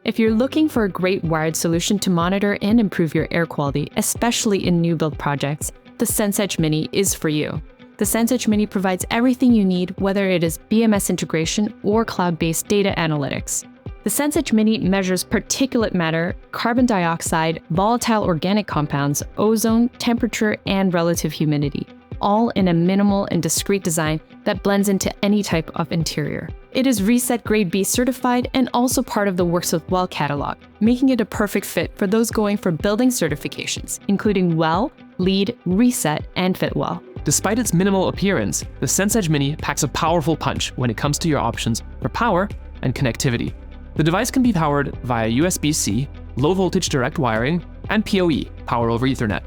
If you're looking for a great wired solution to monitor and improve your air quality, especially in new build projects, the Sensedge Mini is for you. The Sensedge Mini provides everything you need, whether it is BMS integration or cloud-based data analytics. The Sensedge Mini measures particulate matter, carbon dioxide, volatile organic compounds, ozone, temperature, and relative humidity, all in a minimal and discreet design that blends into any type of interior. It is Reset Grade B certified and also part of the Works with WELL catalog, making it a perfect fit for those going for building certifications, including WELL, LEED, Reset, and Fitwell. Despite its minimal appearance, the Sensedge Mini packs a powerful punch when it comes to your options for power and connectivity. The device can be powered via USB-C, low-voltage direct wiring, and PoE, Power over Ethernet.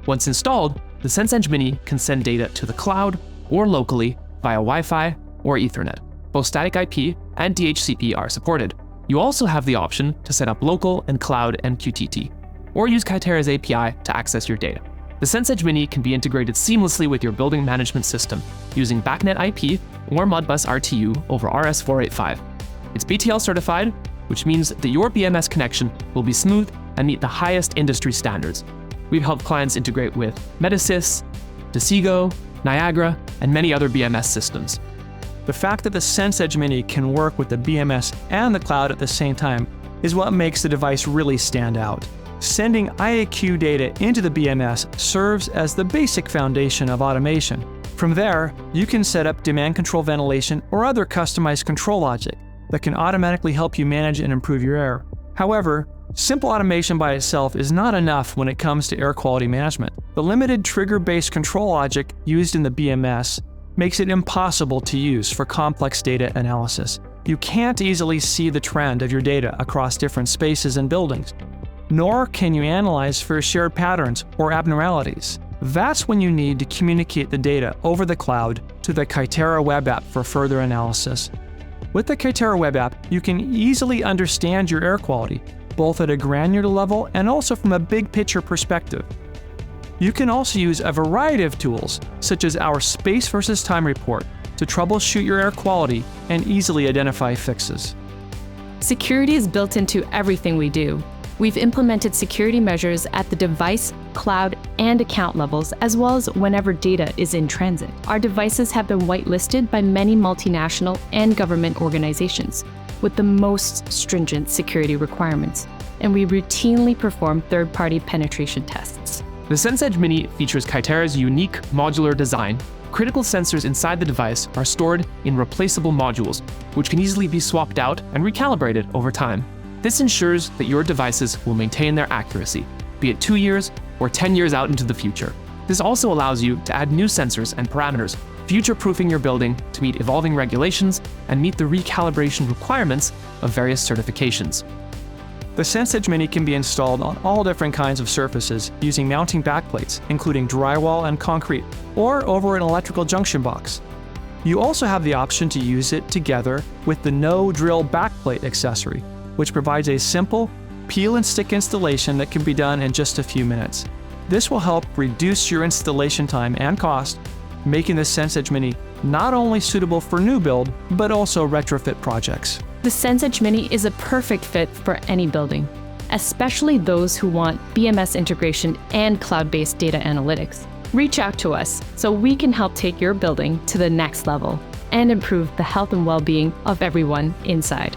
Once installed, the Sensedge Mini can send data to the cloud or locally via Wi-Fi or Ethernet. Both static IP and DHCP are supported. You also have the option to set up local and cloud MQTT, or use Kaitera's API to access your data. The Sensedge Mini can be integrated seamlessly with your building management system using BACnet IP or Modbus RTU over RS485. It's BTL certified, which means that your BMS connection will be smooth and meet the highest industry standards. We've helped clients integrate with Metasys, Decigo, Niagara, and many other BMS systems. The fact that the Sensedge Mini can work with the BMS and the cloud at the same time is what makes the device really stand out. Sending IAQ data into the BMS serves as the basic foundation of automation. From there, you can set up demand control ventilation or other customized control logic that can automatically help you manage and improve your air. However, simple automation by itself is not enough when it comes to air quality management. The limited trigger-based control logic used in the BMS makes it impossible to use for complex data analysis. You can't easily see the trend of your data across different spaces and buildings, nor can you analyze for shared patterns or abnormalities. That's when you need to communicate the data over the cloud to the Kaitera web app for further analysis. With the Kaitera web app, you can easily understand your air quality, both at a granular level and also from a big picture perspective. You can also use a variety of tools, such as our space versus time report, to troubleshoot your air quality and easily identify fixes. Security is built into everything we do. We've implemented security measures at the device, cloud, and account levels, as well as whenever data is in transit. Our devices have been whitelisted by many multinational and government organizations with the most stringent security requirements, and we routinely perform third-party penetration tests. The Sensedge Mini features Kaitera's unique modular design. Critical sensors inside the device are stored in replaceable modules, which can easily be swapped out and recalibrated over time. This ensures that your devices will maintain their accuracy, be it 2 years or 10 years out into the future. This also allows you to add new sensors and parameters, future-proofing your building to meet evolving regulations and meet the recalibration requirements of various certifications. The Sensedge Mini can be installed on all different kinds of surfaces using mounting backplates, including drywall and concrete, or over an electrical junction box. You also have the option to use it together with the no-drill backplate accessory, which provides a simple peel and stick installation that can be done in just a few minutes. This will help reduce your installation time and cost, making the Sensedge Mini not only suitable for new build, but also retrofit projects. The Sensedge Mini is a perfect fit for any building, especially those who want BMS integration and cloud-based data analytics. Reach out to us so we can help take your building to the next level and improve the health and well-being of everyone inside.